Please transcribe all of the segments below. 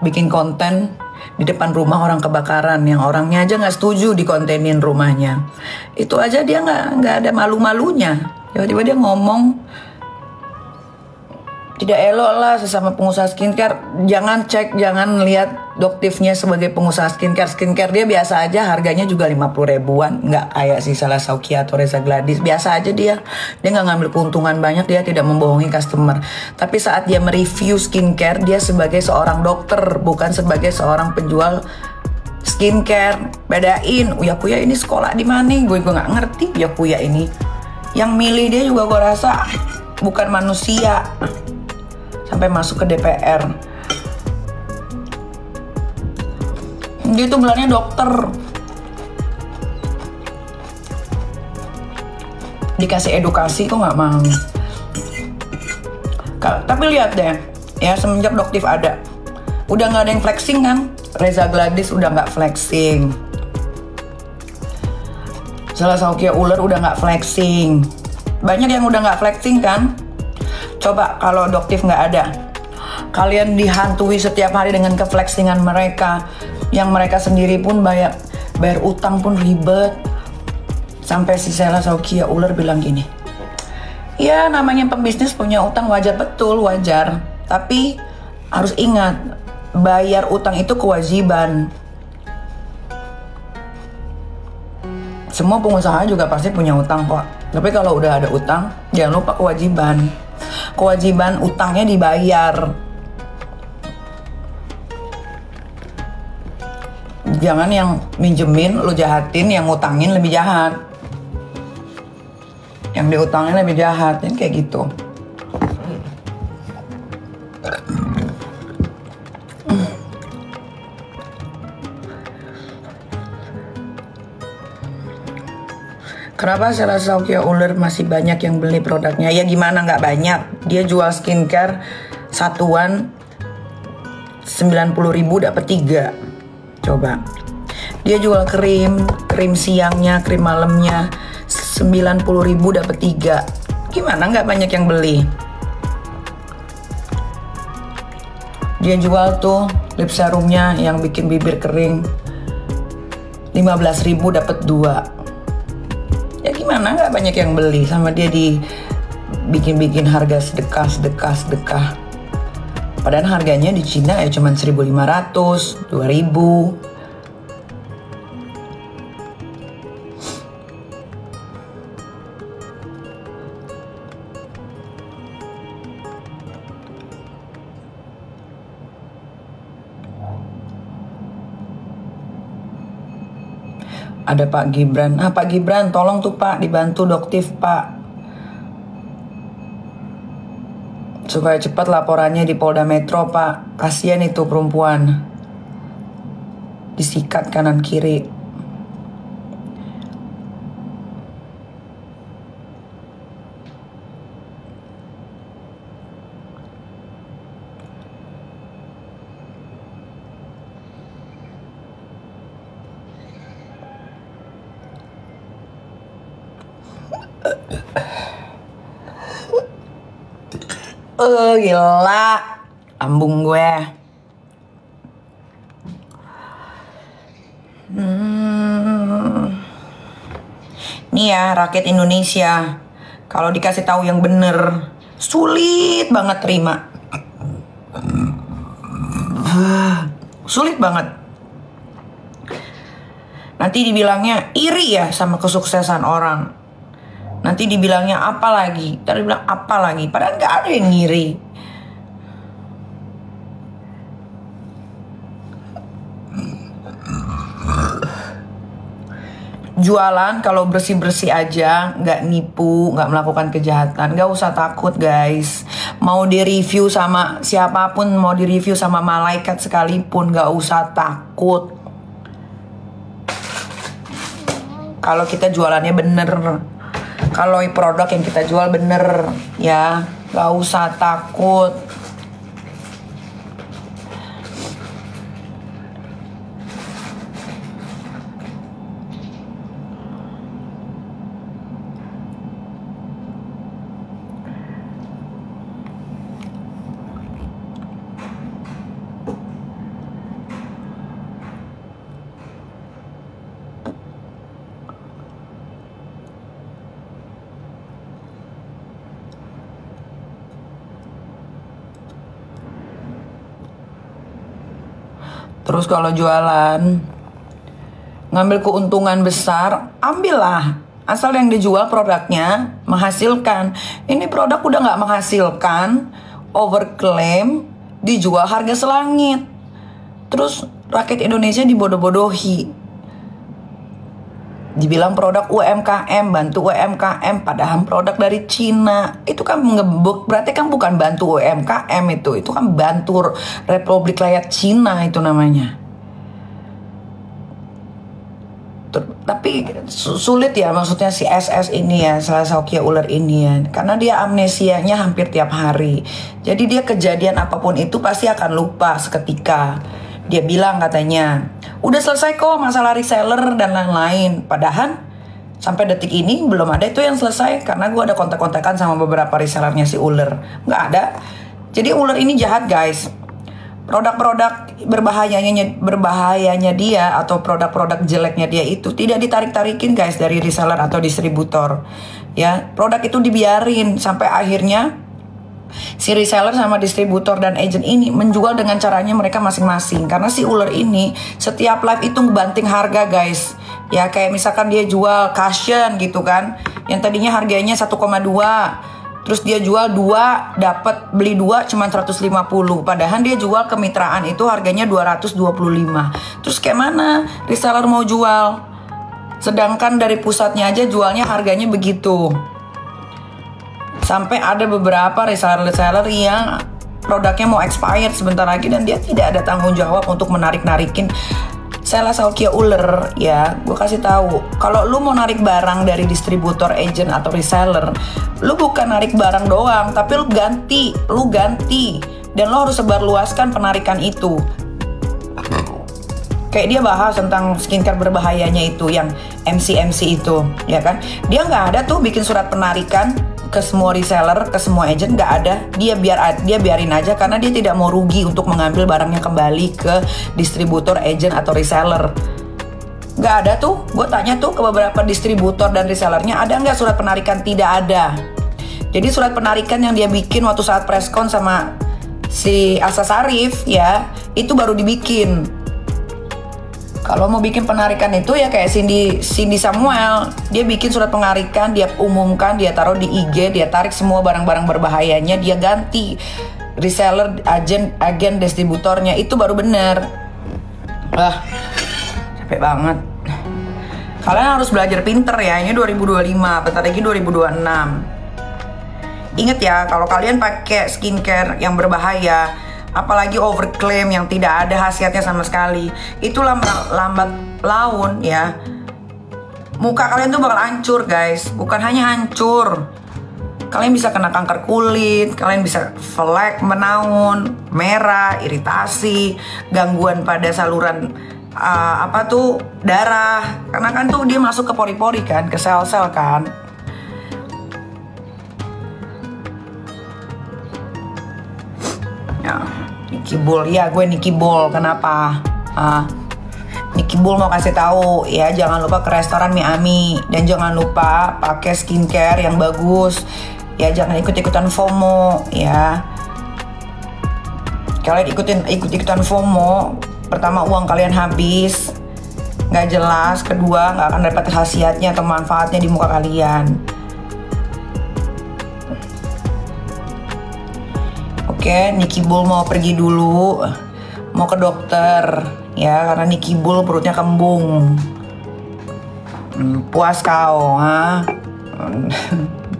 bikin konten di depan rumah orang kebakaran yang orangnya aja nggak setuju dikontenin rumahnya. Itu aja dia nggak ada malu-malunya. Tiba-tiba dia ngomong tidak elok lah sesama pengusaha skincare. Jangan lihat Doktifnya sebagai pengusaha skincare. Skincare dia biasa aja, harganya juga 50 ribuan. Nggak kayak si Sela Saukia atau Reza Gladys. Biasa aja dia nggak ngambil keuntungan banyak, dia tidak membohongi customer. Tapi saat dia mereview skincare, dia sebagai seorang dokter, bukan sebagai seorang penjual skincare. Bedain, Uya Kuya ini sekolah di mana? Gue nggak ngerti Uya Kuya ini. Yang milih dia juga gue rasa bukan manusia. Sampai masuk ke DPR. Dia tuh gelarnya dokter. Dikasih edukasi kok nggak mau. Tapi lihat deh, ya semenjak Doktif ada, udah nggak ada yang flexing kan? Reza Gladys udah nggak flexing. Sela Saukia Uler udah nggak flexing. Banyak yang udah nggak flexing kan? Coba kalau Doktif nggak ada, kalian dihantui setiap hari dengan keflexingan mereka, yang mereka sendiri pun bayar utang pun ribet. Sampai si Sela Saukia Uler bilang gini, ya namanya pembisnis punya utang wajar, betul wajar, tapi harus ingat bayar utang itu kewajiban. Semua pengusaha juga pasti punya utang kok, tapi kalau udah ada utang jangan lupa kewajiban. Kewajiban utangnya dibayar. Jangan yang minjemin lu jahatin, yang ngutangin lebih jahat. Yang diutangin lebih jahat, kan kayak gitu. Kenapa Sela Saukia Uler masih banyak yang beli produknya? Ya gimana nggak banyak? Dia jual skincare satuan 90.000 dapat 3. Coba. Dia jual krim siangnya, krim malamnya 90.000 dapat 3. Gimana nggak banyak yang beli? Dia jual tuh lip serumnya yang bikin bibir kering 15.000 dapat 2. Ya gimana nggak banyak yang beli, sama dia dibikin harga sedekah. Padahal harganya di Cina ya cuma 1.500, 2.000. Ada Pak Gibran. Pak Gibran tolong tuh Pak dibantu Doktif Pak, supaya cepat laporannya di Polda Metro Pak. Kasihan itu perempuan disikat kanan kiri. Gila lambung gue. Nih ya rakyat Indonesia, kalau dikasih tahu yang bener sulit banget terima. Sulit banget. Nanti dibilangnya iri ya sama kesuksesan orang. Nanti dibilangnya apa lagi? Tadi bilang apa lagi? Padahal nggak ada yang ngiri. Jualan kalau bersih-bersih aja, nggak nipu, nggak melakukan kejahatan, nggak usah takut guys. Mau di-review sama siapapun, mau di-review sama malaikat sekalipun, nggak usah takut. Kalau kita jualannya bener, kalau produk yang kita jual bener, ya nggak usah takut. Terus kalau jualan ngambil keuntungan besar, ambillah. Asal yang dijual produknya menghasilkan. Ini produk udah nggak menghasilkan, overclaim, dijual harga selangit. Terus rakyat Indonesia dibodoh-bodohi. Dibilang produk UMKM, bantu UMKM, padahal produk dari Cina. Itu kan ngebuk, berarti kan bukan bantu UMKM itu kan bantu Republik Rakyat Cina itu namanya. Tapi sulit ya, maksudnya si SS ini ya, Salsaukia ular ini ya, karena dia amnesianya hampir tiap hari. Jadi dia kejadian apapun itu pasti akan lupa seketika. Dia bilang katanya, udah selesai kok masalah reseller dan lain-lain. Padahal sampai detik ini belum ada itu yang selesai. Karena gue ada kontak-kontakan sama beberapa resellernya si ular. Nggak ada. Jadi ular ini jahat guys. Produk-produk berbahayanya dia atau produk-produk jeleknya dia itu tidak ditarik-tarikin guys dari reseller atau distributor. Ya, produk itu dibiarin sampai akhirnya si reseller sama distributor dan agent ini menjual dengan caranya mereka masing-masing. Karena si ular ini setiap live itu ngebanting harga guys. Ya kayak misalkan dia jual cushion gitu kan, yang tadinya harganya 1,2, terus dia jual 2, dapat beli 2 cuma 150. Padahal dia jual kemitraan itu harganya 225. Terus kayak mana reseller mau jual? Sedangkan dari pusatnya aja jualnya harganya begitu. Sampai ada beberapa reseller yang produknya mau expired sebentar lagi dan dia tidak ada tanggung jawab untuk menarik-narikin Salsaukia ular. Ya, gue kasih tahu, kalau lu mau narik barang dari distributor, agent atau reseller, lu bukan narik barang doang, tapi lu ganti dan lu harus sebarluaskan penarikan itu. Kayak dia bahas tentang skincare berbahayanya itu, yang MC itu, ya kan? Dia nggak ada tuh bikin surat penarikan ke semua reseller, ke semua agent, nggak ada. Dia biarin aja karena dia tidak mau rugi untuk mengambil barangnya kembali ke distributor, agent atau reseller. Nggak ada tuh. Gue tanya tuh ke beberapa distributor dan resellernya, ada nggak surat penarikan? Tidak ada. Jadi surat penarikan yang dia bikin waktu saat preskon sama si Elsa Sarif ya, itu baru dibikin. Kalau mau bikin penarikan itu ya kayak Cindy Samuel, dia bikin surat penarikan, dia umumkan, dia taruh di IG, dia tarik semua barang-barang berbahayanya, dia ganti reseller, agen distributornya, itu baru bener. Capek banget. Kalian harus belajar pinter ya, ini 2025, bentar lagi 2026. Ingat ya, kalau kalian pakai skincare yang berbahaya, apalagi overclaim yang tidak ada khasiatnya sama sekali, itu lambat laun ya, muka kalian tuh bakal hancur guys. Bukan hanya hancur, kalian bisa kena kanker kulit, kalian bisa flek, menaun, merah, iritasi, gangguan pada saluran darah, karena kan tuh dia masuk ke pori-pori kan, ke sel-sel kan. Nicky Bull, ya gue Nicky Bull, kenapa? Nicky Bull mau kasih tahu ya, jangan lupa ke restoran Miami dan jangan lupa pakai skincare yang bagus ya, jangan ikut-ikutan FOMO ya. Kalian ikut-ikutan FOMO, pertama uang kalian habis, nggak jelas, kedua nggak akan dapat khasiatnya atau manfaatnya di muka kalian. Oke, Nicky Bull mau pergi dulu, mau ke dokter ya, karena Nicky Bull perutnya kembung. Puas kau, ha?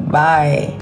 Bye.